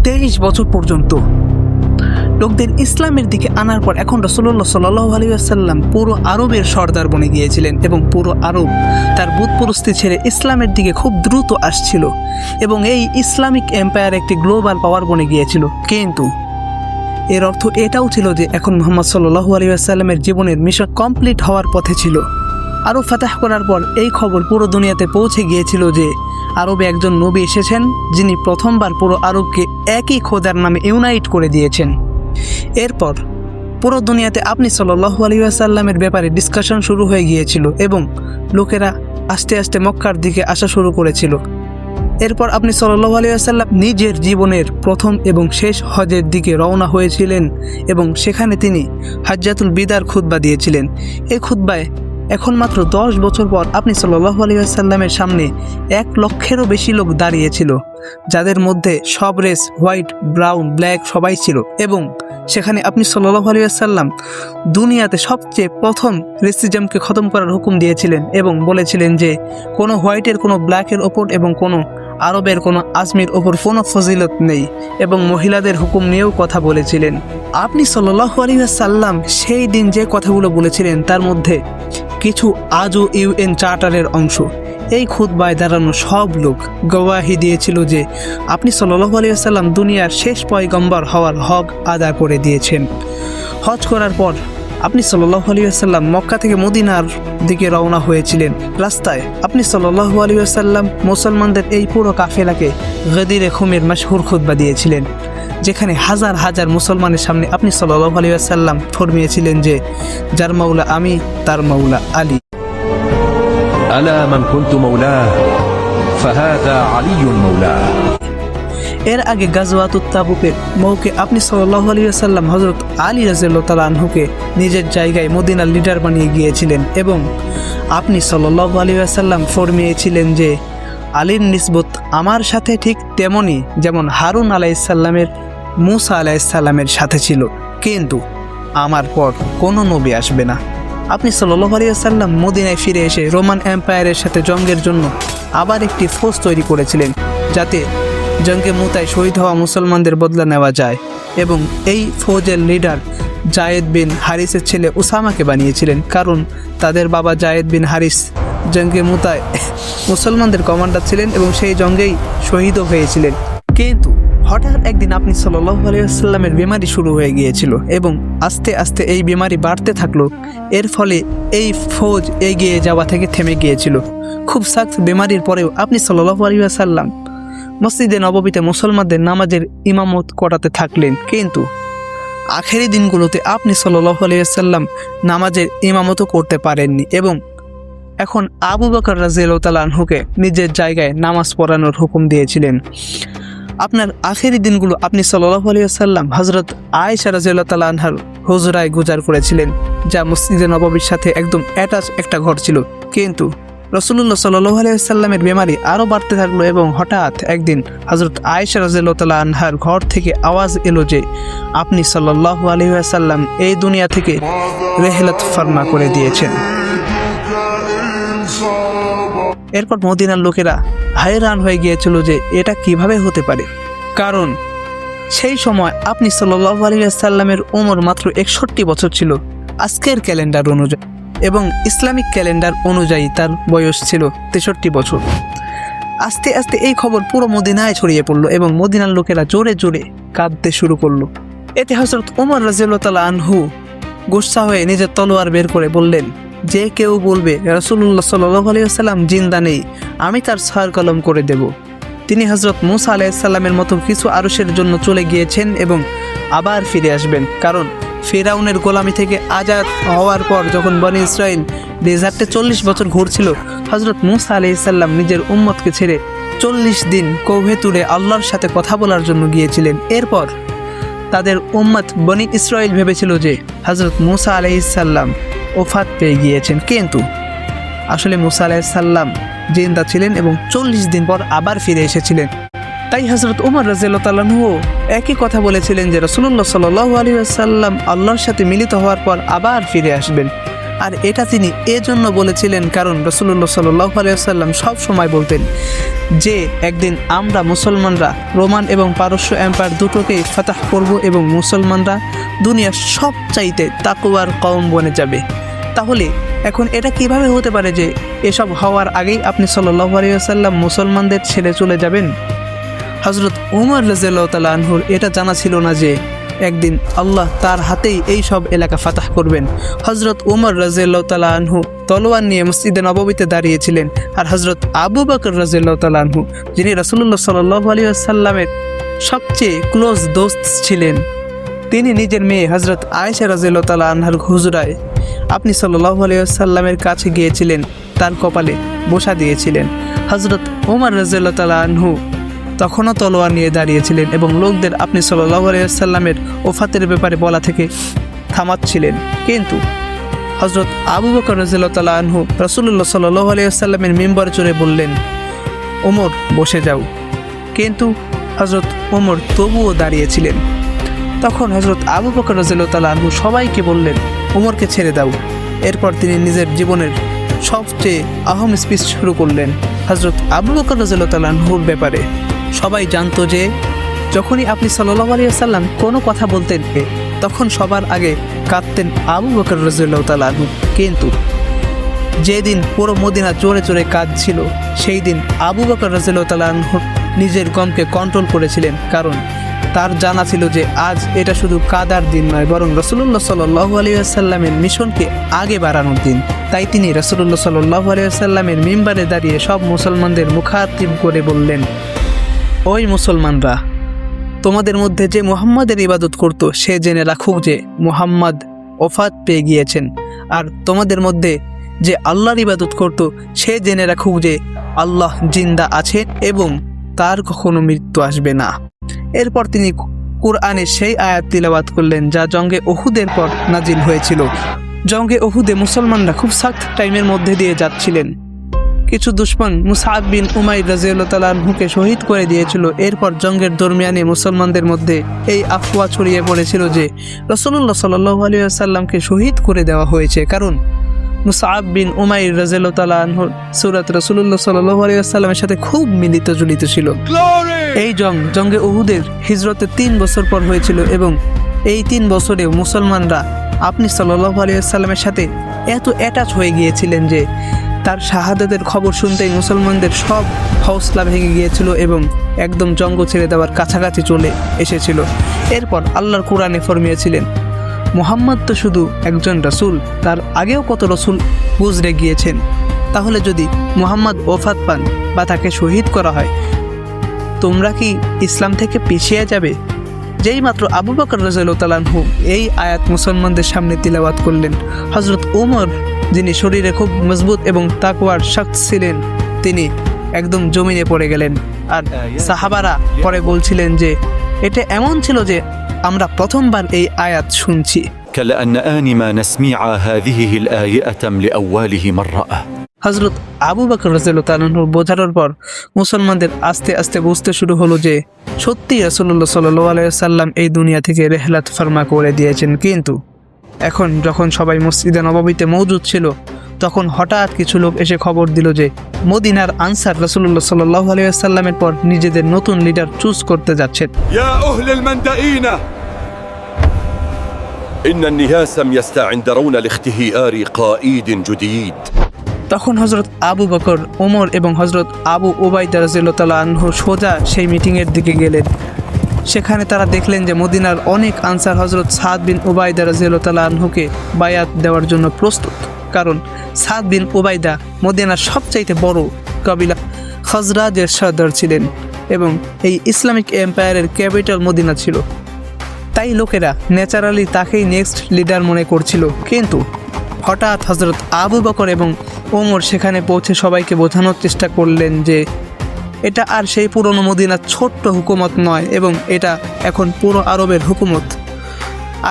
23 বছর পর্যন্ত লোকদের ইসলামের দিকে আনার পর এখন রাসূলুল্লাহ সাল্লাল্লাহু আলাইহি ওয়াসাল্লাম পুরো আরবের সর্দার বনে গিয়েছিলেন এবং পুরো আরব তার বুতপরস্তি ছেড়ে ইসলামের দিকে খুব দ্রুত আসছিল এবং এই ইসলামিক এম্পায়ার একটি গ্লোবাল পাওয়ার বনে গিয়েছিল। কিন্তু এর অর্থ এটাও ছিল যে এখন মুহাম্মদ সাল্লাল্লাহু আলাইহি ওয়াসাল্লামের জীবনের মিশন কমপ্লিট হওয়ার পথে ছিল। আরব ফাতাহ করার পর এই খবর পুরো দুনিয়াতে পৌঁছে গিয়েছিল যে আরবে একজন নবী এসেছেন যিনি প্রথমবার পুরো আরবকে একই খোদার নামে ইউনাইট করে দিয়েছেন। এরপর পুরো দুনিয়াতে আপনি সাল্লাল্লাহু আলাইহি ওয়াসাল্লামের ব্যাপারে ডিসকাশন শুরু হয়ে গিয়েছিল এবং লোকেরা আস্তে আস্তে মক্কার দিকে আসা শুরু করেছিল। এরপর আপনি সাল্লাল্লাহু আলাইহি ওয়াসাল্লাম নিজের জীবনের প্রথম এবং শেষ হজের দিকে রওনা হয়েছিলেন এবং সেখানে তিনি হাজ্জাতুল বিদার খুতবা দিয়েছিলেন। এই খুতবায় এখন মাত্র 10 বছর পর আপনি সাল্লাল্লাহু আলাইহি ওয়াসাল্লামের সামনে 1 লক্ষেরও বেশি লোক দাঁড়িয়েছিল, যাদের মধ্যে সব রেস হোয়াইট, ব্রাউন, ব্ল্যাক সবাই ছিল এবং সেখানে আপনি সাল্লাল্লাহু আলাইহি ওয়াসাল্লাম দুনিয়াতে সবচেয়ে প্রথম রেসিজমকে খতম করার হুকুম দিয়েছিলেন এবং বলেছিলেন যে কোনো হোয়াইটের, কোনো ব্ল্যাকের ওপর এবং কোনো আরবের কোনো আজমির ওপর কোনো ফজিলত নেই এবং মহিলাদের হুকুম নিয়েও কথা বলেছিলেন। আপনি সাল্লাল্লাহু আলাইহি ওয়াসাল্লাম সেই দিন যে কথাগুলো বলেছিলেন তার মধ্যে কিছু আজও ইউএন চার্টারের অংশ। এই খুতবায় দাঁড়ানো সব লোক গওয়াহি দিয়েছিল যে আপনি সাল্লাল্লাহু আলাইহি ওয়াসাল্লাম দুনিয়ার শেষ পয়গম্বর হওয়ার হক আদায় করে দিয়েছেন। হজ করার পর আপনি সাল্লাল্লাহু আলাইহি ওয়াসাল্লাম মক্কা থেকে মদিনার দিকে রওনা হয়েছিলেন। রাস্তায় আপনি সাল্লাল্লাহু আলাইহি ওয়াসাল্লাম মুসলমানদের এই পুরো কাফেলাকে গদিরে খুমের মাশহুর খুতবা দিয়েছিলেন, যেখানে হাজার হাজার মুসলমানের সামনে আপনি সাল্লাল্লাহু আলাইহি ওয়াসাল্লাম ফরমিয়েছিলেন যে যার মাওলা আমি তার মাওলা আলী। আলা মান কুনতু মাওলাহ ফাহাদা আলীউন মাওলাহ। এর আগে গাজওয়াতুত তাবুকের মৌকে আপনি সাল্লাল্লাহু আলাইহি ওয়াসাল্লাম হযরত আলী রাদিয়াল্লাহু তাআলা আনহুকে নিজের জায়গায় মদিনার লিডার বানিয়ে গিয়েছিলেন এবং আপনি সাল্লাল্লাহু আলাইহি ওয়াসাল্লাম ফরমিয়েছিলেন যে আলীর নিসবত আমার সাথে ঠিক তেমনই যেমন হারুন আলাইহিস সালামের মূসা আলাইহিস সালামের সাথে ছিল, কিন্তু আমার পর কোনো নবী আসবে না। আপনি সাল্লাল্লাহু আলাইহি ওয়াসাল্লাম মদিনায় ফিরে এসে রোমান এম্পায়ারের সাথে জঙ্গের জন্য আবার একটি ফৌজ তৈরি করেছিলেন, যাতে জঙ্গে মুতায় শহীদ হওয়া মুসলমানদের বদলা নেওয়া যায় এবং এই ফৌজের লিডার জায়েদ বিন হারিসের ছেলে উসামাকে বানিয়েছিলেন, কারণ তাদের বাবা জায়েদ বিন হারিস জঙ্গে মুতায় মুসলমানদের কমান্ডার ছিলেন এবং সেই জঙ্গেই শহীদও হয়েছিলেন। কিন্তু হঠাৎ একদিন আপনি সাল্লাল্লাহু আলাইহি ওয়াসাল্লামের বিমারি শুরু হয়ে গিয়েছিল এবং আস্তে আস্তে এই বিমারি বাড়তে থাকলো। এর ফলে এই ফৌজ এগিয়ে যাওয়া থেকে থেমে গিয়েছিল। খুব সখ্ত বিমারির পরেও আপনি সাল্লাল্লাহু আলাইহি ওয়াসাল্লাম মসজিদে নববীতে মুসলমানদের নামাজের ইমামত করাতে থাকলেন, কিন্তু আখেরি দিনগুলোতে আপনি সাল্লাল্লাহু আলাইহি ওয়াসাল্লাম নামাজের ইমামতও করতে পারেননি এবং এখন আবু বকর রাদিয়াল্লাহু তাআলা আনহুকে নিজের জায়গায় নামাজ পড়ানোর হুকুম দিয়েছিলেন। আপনার আখেরি দিনগুলো আপনি সাল্লাল্লাহু আলাইহি ওয়াসাল্লাম হযরত আয়েশা রাদিয়াল্লাহু তাআলা আনহার হুজরায় গুজার করেছিলেন, যা মসজিদে নববীর সাথে একদম অ্যাটাচ একটা ঘর ছিল। কিন্তু রাসূলুল্লাহ সাল্লাল্লাহু আলাইহি ওয়াসাল্লামের বিমারি আরও বাড়তে থাকলো এবং হঠাৎ একদিন হযরত আয়েশা রাদিয়াল্লাহু তাআলা আনহার ঘর থেকে আওয়াজ এলো যে আপনি সাল্লাল্লাহু আলাইহি ওয়াসাল্লাম এই দুনিয়া থেকে রেহলাত ফারমা করে দিয়েছেন। এরপর মদিনার লোকেরা হায়রান হয়ে গিয়েছিল যে এটা কিভাবে হতে পারে, কারণ সেই সময় আপনি সাল্লাল্লাহু আলাইহি ওয়াসাল্লামের উমর মাত্র 61 বছর ছিল আজকের ক্যালেন্ডার অনুযায়ী, এবং ইসলামিক ক্যালেন্ডার অনুযায়ী তার বয়স ছিল 63 বছর। আস্তে আস্তে এই খবর পুরো মদিনায় ছড়িয়ে পড়লো এবং মদিনার লোকেরা জোরে জোরে কাঁদতে শুরু করলো। এতে হযরত ওমর রাদিয়াল্লাহু তাআলা আনহু গুসসা হয়ে নিজের তলোয়ার বের করে বললেন, যে কেউ বলবে রাসূলুল্লাহ সাল্লাল্লাহু আলাইহি ওয়াসাল্লাম জিন্দা নেই, আমি তার সর কলম করে দেব। তিনি হযরত মূসা আলাইহিস সালামের মতো কিছু আরশের জন্য চলে গিয়েছেন এবং আবার ফিরে আসবেন, কারণ ফিরাউনের গোলামি থেকে আজাদ হওয়ার পর যখন বনি ইসরাইল ডেজার্টে 40 বছর ঘুরছিল, হযরত মূসা আলাইহিস সালাম নিজের উম্মতকে ছেড়ে 40 দিন কৌহে তুরে আল্লাহর সাথে কথা বলার জন্য গিয়েছিলেন। এরপর তাদের উম্মত বনি ইসরাইল ভেবেছিল যে হযরত মূসা আলাইহিস সালাম ওফাত পেয়ে গিয়েছেন, কিন্তু আসলে মূসা আলাইহিস সালাম জিন্দা ছিলেন এবং 40 দিন পর আবার ফিরে এসেছিলেন। তাই হযরত ওমর রাদিয়াল্লাহু তাআলা আনহু একই কথা বলেছিলেন যে রাসূলুল্লাহ সাল্লাল্লাহু আলাইহি ওয়াসাল্লাম আল্লাহর সাথে মিলিত হওয়ার পর আবার ফিরে আসবেন। আর এটা তিনি এজন্য বলেছিলেন কারণ রাসূলুল্লাহ সাল্লাল্লাহু আলাইহি ওয়াসাল্লাম সব সময় বলতেন যে একদিন আমরা মুসলমানরা রোমান এবং পারস্য এম্পায়ার দুটোকেই ফাতাহ করব এবং মুসলমানরা দুনিয়ার সবচাইতে তাকওয়ার কওম বনে যাবে। তাহলে এখন এটা কিভাবে হতে পারে যে এসব হওয়ার আগেই আপনি সাল্লাল্লাহু আলাইহি ওয়াসাল্লাম মুসলমানদের ছেড়ে চলে যাবেন? হযরত ওমর রাদিয়াল্লাহু তাআলা আনহুর এটা জানা ছিল না যে একদিন আল্লাহ তার হাতেই এই সব এলাকা ফাতাহ করবেন। হযরত ওমর রাদিয়াল্লাহু তাআলা আনহু তলোয়ার নিয়ে মসজিদে নববীতে দাঁড়িয়েছিলেন, আর হযরত আবু বকর রাদিয়াল্লাহু তাআলা আনহু যিনি রাসূলুল্লাহ সাল্লাল্লাহু আলাইহি ওয়াসাল্লামের সবচেয়ে ক্লোজ দোস্ত ছিলেন, তিনি নিজের মেয়ে হযরত আয়েশা রাদিয়াল্লাহু তাআলা আনহার হুজরায় আপনি সাল্লাল্লাহু আলাইহি ওয়াসাল্লামের কাছে গিয়েছিলেন, তার কপালে বসা দিয়েছিলেন। হযরত ওমর রাদিয়াল্লাহু তাআলা আনহু তখনও তলোয়ার নিয়ে দাঁড়িয়েছিলেন এবং লোকদের আপনি সাল্লাল্লাহু আলাইহি ওয়াসাল্লামের ওফাতের ব্যাপারে বলা থেকে থামাচ্ছিলেন। কিন্তু হযরত আবু বকর রাদিয়াল্লাহু তাআলা আনহু রাসূলুল্লাহ সাল্লাল্লাহু আলাইহি ওয়াসাল্লামের মিম্বরে চড়ে বললেন, ওমর বসে যাও। কিন্তু হযরত ওমর তবুও দাঁড়িয়েছিলেন। তখন হযরত আবু বকর রাদিয়াল্লাহু তাআলা আনহু সবাইকে বললেন, ওমরকে ছেড়ে দাও। এরপর তিনি নিজের জীবনের সবচেয়ে আহম স্পিচ শুরু করলেন হযরত আবু বকর রাদিয়াল্লাহু তাআলা আনহুর ব্যাপারে। সবাই জানতো যে যখনই আপনি সাল্লাল্লাহু আলাইহি ওয়াসাল্লাম কোনো কথা বলতেন তখন সবার আগে কাঁদতেন আবু বকর রাদিয়াল্লাহু তাআলা আনহু। কিন্তু যেদিন পুরো মদিনা চড়ে চড়ে কাঁদছিল সেই দিন আবু বকর রাদিয়াল্লাহু তাআলা আনহু নিজের গমকে কন্ট্রোল করেছিলেন, কারণ তার জানা ছিল যে আজ এটা শুধু কাদার দিন নয়, বরং রাসূলুল্লাহ সাল্লাল্লাহু আলাইহি ওয়াসাল্লামের মিশনকে আগে বাড়ানোর দিন। তাই তিনি রাসূলুল্লাহ সাল্লাল্লাহু আলাইহি ওয়াসাল্লামের মিম্বারে দাঁড়িয়ে সব মুসলমানদের মুখাতিব করে বললেন, ওই মুসলমানরা, তোমাদের মধ্যে যে মুহাম্মাদের ইবাদত করত সে জেনে রাখুক যে মুহাম্মদ ওফাত পেয়ে গিয়েছেন, আর তোমাদের মধ্যে যে আল্লাহর ইবাদত করত সে জেনে রাখুক যে আল্লাহ জিন্দা আছেন এবং তার কখনো মৃত্যু আসবে না। এরপর তিনি কুরআনে সেই আয়াত তিলাওয়াত করলেন যা জঙ্গে উহুদের পর নাজিল হয়েছিল। জঙ্গে উহুদে মুসলমানরা খুব সখ্ত টাইমের মধ্যে দিয়ে যাচ্ছিলেন। কিছু দুশমন মুসআব বিন উমাইর রাদিয়াল্লাহু তাআলা আনহুকে শহীদ করে দিয়েছিল। এরপর জঙ্গের দরমিয়ানে মুসলমানদের মধ্যে এই আফওয়া ছড়িয়ে পড়েছিল যে রাসূলুল্লাহ সাল্লাল্লাহু আলাইহি ওয়াসাল্লামকে শহীদ করে দেওয়া হয়েছে, কারণ মুসআব বিন উমাইর রাদিয়াল্লাহু তাআলা আনহু সূরাত রাসূলুল্লাহ সাল্লাল্লাহু আলাইহি ওয়াসাল্লামের সাথে খুব মিলিত জুলিত ছিল। এই জঙ্গে উহুদের হিজরতে 3 বছর পর হয়েছিল এবং এই 3 বছরে মুসলমানরা আপনি সাল্লাল্লাহু আলাইহি ওয়াসাল্লামের সাথে এত অ্যাটাচ হয়ে গিয়েছিলেন যে তার শাহাদাতের খবর শুনতেই মুসলমানদের সব হৌসলা ভেঙে গিয়েছিল এবং একদম জঙ্গ ছেড়ে দেওয়ার কাছাকাছি চলে এসেছিল। এরপর আল্লাহর কোরআনে ফরমিয়েছিলেন, মুহাম্মদ তো শুধু একজন রাসূল, তার আগেও কত রাসূল গুজরে গিয়েছেন। তাহলে যদি মুহাম্মদ ওফাত পান বা তাকে শহীদ করা হয়, তোমরা কি ইসলাম থেকে পিছিয়ে যাবে? যেই মাত্র আবু বকর রাদিয়াল্লাহু তাআলা আনহু এই আয়াত মুসলমানদের সামনে তিলাওয়াত করলেন, হযরত ওমর যিনি শরীরে খুব মজবুত এবং তাকওয়ার শক্ত ছিলেন তিনি একদম জমিনে পড়ে গেলেন। আর সাহাবারা পরে বলছিলেন যে এটা এমন ছিল যে আমরা প্রথমবার এই আয়াত শুনছি। كلأن آن ما نسمع هذه الآية لأوله مرة। হযরত আবু বকর রাদিয়াল্লাহু তাআলা আনহু বোঝানোর পর মুসলমানদের আস্তে আস্তে বুঝতে শুরু হলো যে সত্যি রাসূলুল্লাহ সাল্লাল্লাহু আলাইহি ওয়াসাল্লাম এই দুনিয়া থেকে রেহলাত ফরমা করে দিয়েছেন। কিন্তু এখন যখন সবাই মসজিদে নববীতে মওজুদ ছিল তখন হঠাৎ কিছু লোক এসে খবর দিল যে মদিনার আনসার রাসূলুল্লাহ সাল্লাল্লাহু আলাইহি ওয়াসাল্লামের পর নিজেদের নতুন লিডার চুজ করতে যাচ্ছেন। يا أهل المندئين إن الناس يستعندرون لاختيار قائد جديد। তখন হযরত আবু বকর, ওমর এবং হযরত আবু উবাইদা রাদিয়াল্লাহু তাআলা আনহু সোজা সেই মিটিংয়ের দিকে গেলেন। সেখানে তারা দেখলেন যে মদিনার অনেক আনসার হযরত সাদ বিন উবাইদা রাদিয়াল্লাহু তাআলা আনহুকে বায়াত দেওয়ার জন্য প্রস্তুত, কারণ সাদ বিন উবাইদা মদিনার সবচাইতে বড় কবিলা খাজরাজের সর্দার ছিলেন এবং এই ইসলামিক এম্পায়ারের ক্যাপিটাল মদিনা ছিল। তাই লোকেরা ন্যাচারালি তাকেই নেক্সট লিডার মনে করছিল। কিন্তু হঠাৎ হযরত আবু বকর এবং ওমর সেখানে পৌঁছে সবাইকে বোঝানোর চেষ্টা করলেন যে এটা আর সেই পুরনো মদিনার ছোট্ট হুকুমত নয় এবং এটা এখন পুরো আরবের হুকুমত।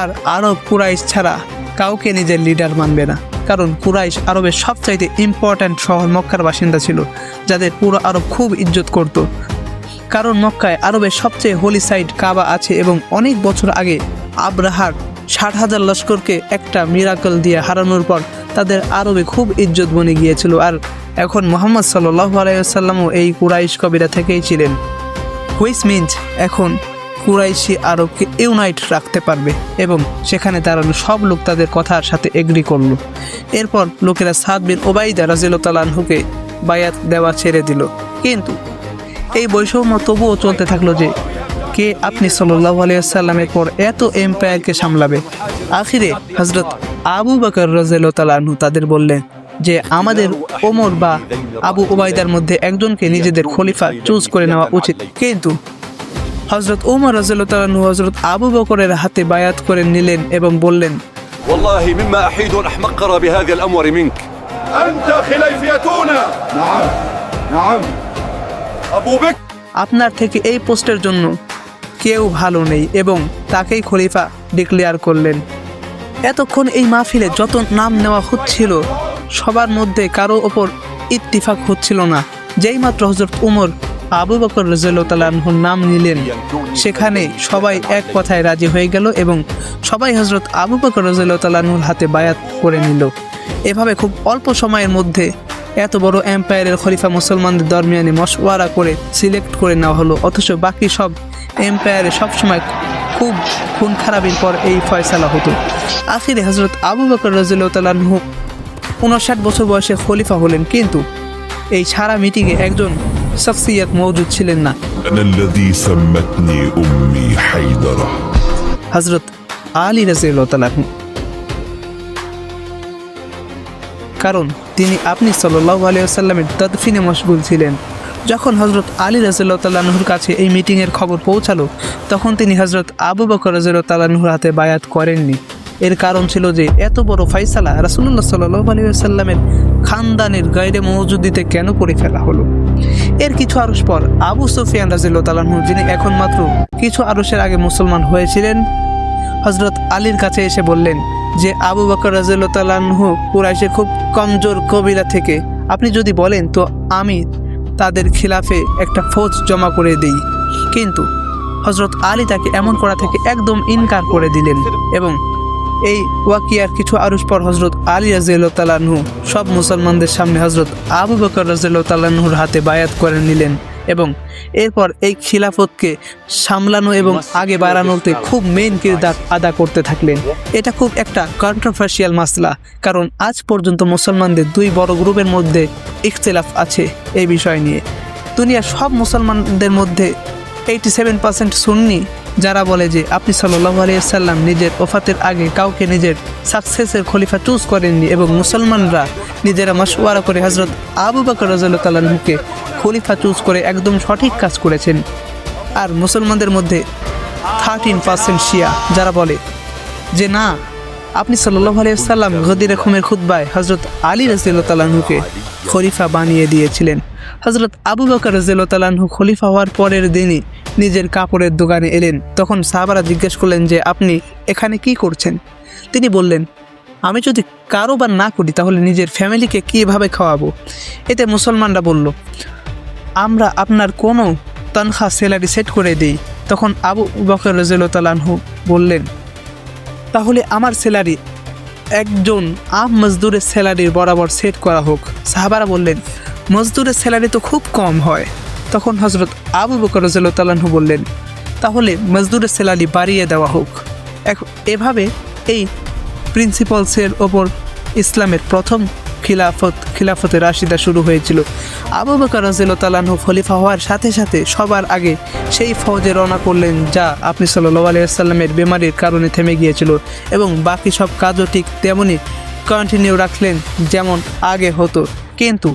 আর আরব কুরাইশ ছাড়া কাউকে নিজের লিডার মানবে না, কারণ কুরাইশ আরবের সবচাইতে ইম্পর্ট্যান্ট শহর মক্কার বাসিন্দা ছিল, যাদের পুরো আরব খুব ইজ্জত করত। কারণ মক্কায় আরবের সবচেয়ে হোলি সাইট কাবা আছে এবং অনেক বছর আগে আব্রাহার 60,000 লস্করকে একটা মিরাকল দিয়ে হারানোর পর তাদের আরবে খুব ইজ্জত বনে গিয়েছিল। আর এখন মুহাম্মদ সাল্লাল্লাহু আলাইহি ওয়াসাল্লামও এই কুরাইশ কবিরা থেকেই ছিলেন, হুইচ মিনস এখন কুরাইশি আরবকে ইউনাইট রাখতে পারবে এবং সেখানে দাঁড়ানো সব লোক তাদের কথার সাথে এগ্রি করলো। এরপর লোকেরা সাদ বিন ওবাইদা রাদিয়াল্লাহু তাআলা আনহুকে বায়াত দেওয়া ছেড়ে দিল। কিন্তু এই বৈষম্য তবুও চলতে থাকলো যে কে আপনি সাল্লাল্লাহু আলাইহি ওয়াসাল্লামের পর এত এম্পায়ারকে সামলাবে। আখিরে হযরত আবু বকর রাদিয়াল্লাহু তাআলা আনহু তাদের বললেন যে আমাদের ওমর বা আবু উবাইদার মধ্যে একজনকে নিজেদের খলিফা চুজ করে নেওয়া উচিত। কিন্তু হযরত ওমর রাদিয়াল্লাহু তাআলা আনহু হযরত আবু বকরের হাতে বায়াত করে নিলেন এবং বললেন, والله مما أحيد أن أحمقر بهذا الأمر منك. أنت خليفتنا. نعم نعم أبو بكر. আপনার থেকে এই পোস্টের জন্য কেউ ভালো নেই এবং তাকেই খলিফা ডিক্লেয়ার করলেন। এতক্ষণ এই মাহফিলে যত নাম নেওয়া হচ্ছিল সবার মধ্যে কারো ওপর ইত্তিফাক হচ্ছিল না। যেই মাত্র হযরত ওমর আবু বকর রাদিয়াল্লাহু তাআলা আনহুর নাম নিলেন সেখানে সবাই এক কথায় রাজি হয়ে গেল এবং সবাই হযরত আবু বকর রাদিয়াল্লাহু তাআলা আনহুর হাতে বায়াত করে নিল। এভাবে খুব অল্প সময়ের মধ্যে এত বড় এম্পায়ারের খলিফা মুসলমানদের দরমিয়ানে মশওয়ারা করে সিলেক্ট করে নেওয়া হলো। অথচ বাকি সব এম্পায়ারে সবসময় খুব খুন খারাপির পর এই ফয়সালা হতো। আখিরে হযরত আবু বকর রাদিয়াল্লাহু তাআলা আনহু 59 বছর বয়সে খলিফা হলেন, কিন্তু এই সারা মিটিংয়ে একজন শখসিয়ত মওজুদ ছিলেন না। أنا الذي سمتني أمي حيدرة. হযরত আলী রাদিয়াল্লাহু তাআলা আনহু। কারণ তিনি আপনি সাল্লাল্লাহু আলাইহি ওয়াসাল্লামের তাদফিনে মশগুল ছিলেন। যখন হযরত আলী রাদিয়াল্লাহু তাআলা আনহুর কাছে এই মিটিংয়ের খবর পৌঁছালো তখন তিনি হযরত আবু বকর রাদিয়াল্লাহু তাআলা আনহুর হাতে বায়াত করেননি। এর কারণ ছিল যে এত বড় ফয়সালা রাসূলুল্লাহ সাল্লাল্লাহু আলাইহি ওয়াসাল্লামের খানদানের গায়রে মওজুদিতে কেন করে ফেলা হলো। এর কিছু আরশ পর আবু সুফিয়ান রাদিয়াল্লাহু তাআলা আনহু, যিনি এখন মাত্র কিছু আরশের আগে মুসলমান হয়েছিলেন, হযরত আলীর কাছে এসে বললেন যে আবু বকর রাদিয়াল্লাহু তাআলা আনহু কুরাইশের খুব কমজোর কবিরা থেকে, আপনি যদি বলেন তো আমি তাদের খিলাফে একটা ফৌজ জমা করে দেই। কিন্তু হযরত আলী তাকে এমন করা থেকে একদম ইনকার করে দিলেন এবং এই ওয়াকিয়ার কিছু আরশ পর হযরত আলী রাদিয়াল্লাহু তাআলা আনহু সব মুসলমানদের সামনে হযরত আবু বকর রাদিয়াল্লাহু তাআলা আনহুর হাতে বায়াত করে নিলেন এবং এরপর এই খিলাফতকে সামলানো এবং আগে বাড়ানোতে খুব মেইন কিরদার আদা করতে থাকলেন। এটা খুব একটা কন্ট্রোভার্সিয়াল মাসলা, কারণ আজ পর্যন্ত মুসলমানদের দুই বড় গ্রুপের মধ্যে ইখতিলাফ আছে এই বিষয় নিয়ে। দুনিয়ার সব মুসলমানদের মধ্যে 87% সুন্নি, যারা বলে যে আপনি সাল্লাল্লাহু আলাইহি ওয়াসাল্লাম নিজের ওফাতের আগে কাউকে নিজের সাকসেসের খলিফা চুজ করেননি এবং মুসলমানরা নিজেরা মাশওয়ারা করে হযরত আবু বকর রাদিয়াল্লাহু তাআলা আনহুকে খলিফা চুজ করে একদম সঠিক কাজ করেছেন। আর মুসলমানদের মধ্যে 13% শিয়া, যারা বলে যে না, আপনি সাল্লাল্লাহু আলাইহি ওয়াসাল্লাম গদির খুমের খুতবায় হযরত আলী রাদিয়াল্লাহু তাআলা আনহুকে খলিফা বানিয়ে দিয়েছিলেন। হযরত আবু বকর রাদিয়াল্লাহু তাআলা আনহু খলিফা হওয়ার পরের দিনই নিজের কাপড়ের দোকানে এলেন। তখন সাহাবারা জিজ্ঞেস করলেন যে আপনি এখানে কি করছেন। তিনি বললেন, আমি যদি কারোবার না করি তাহলে নিজের ফ্যামিলিকে কীভাবে খাওয়াবো। এতে মুসলমানরা বলল, আমরা আপনার কোনো তনখা স্যালারি সেট করে দিই। তখন আবু বকর রাদিয়াল্লাহু তাআলা আনহু বললেন, তাহলে আমার স্যালারি একজন আম মজদুরের স্যালারির বরাবর সেট করা হোক। সাহাবারা বললেন, মজদুরের স্যালারি তো খুব কম হয়। তখন হযরত আবু বকর রাদিয়াল্লাহু তাআলা আনহু বললেন, তাহলে মজদুরের স্যালারি বাড়িয়ে দেওয়া হোক। এভাবে এই প্রিন্সিপালসের ওপর ইসলামের প্রথম খিলাফতে রাশিদা শুরু হয়েছিল। আবু বকর রাদিয়াল্লাহু তাআলা আনহু খলিফা হওয়ার সাথে সাথে সবার আগে সেই ফৌজে রওনা করলেন যা আপনি সাল্লাল্লাহু আলাইহি ওয়াসাল্লামের বেমারির কারণে থেমে গিয়েছিল এবং বাকি সব কাজও ঠিক তেমনই কন্টিনিউ রাখলেন যেমন আগে হতো। কিন্তু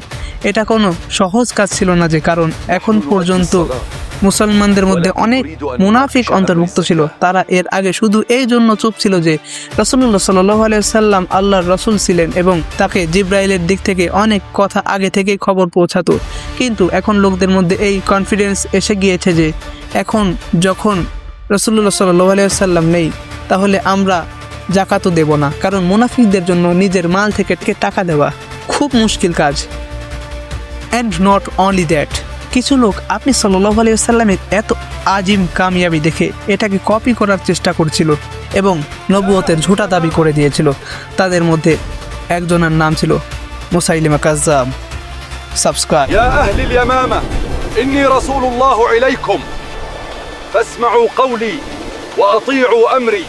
এটা কোনো সহজ কাজ ছিল না, যে কারণ এখন পর্যন্ত মুসলমানদের মধ্যে অনেক মুনাফিক অন্তর্ভুক্ত ছিল। তারা এর আগে শুধু এই জন্য চুপ ছিল যে রাসূলুল্লাহ সাল্লাল্লাহু আলাইহি ওয়াসাল্লাম আল্লাহর রাসূল ছিলেন এবং তাকে জিবরাইলের দিক থেকে অনেক কথা আগে থেকেই খবর পৌঁছাতো। কিন্তু এখন লোকদের মধ্যে এই কনফিডেন্স এসে গিয়েছে যে এখন যখন রাসূলুল্লাহ সাল্লাল্লাহু আলাইহি ওয়াসাল্লাম নেই তাহলে আমরা যাকাতও দেব না, কারণ মুনাফিকদের জন্য নিজের মাল থেকে টাকা দেওয়া খুব মুশকিল কাজ। অ্যান্ড নট অনলি দ্যাট, কিছু লোক আপনি সাল্লাল্লাহু আলাইহি ওয়াসাল্লামের এত আজিম কামিয়াবি দেখে এটাকে কপি করার চেষ্টা করছিল এবং নবুয়তের ঝোঁটা দাবি করে দিয়েছিল। তাদের মধ্যে একজনের নাম ছিল মুসাইলিমা কাজ্জাব। সাবস্ক্রাইব। يا أهل اليمامة إني رسول الله إليكم فاسمعوا قولي وأطيعوا أمري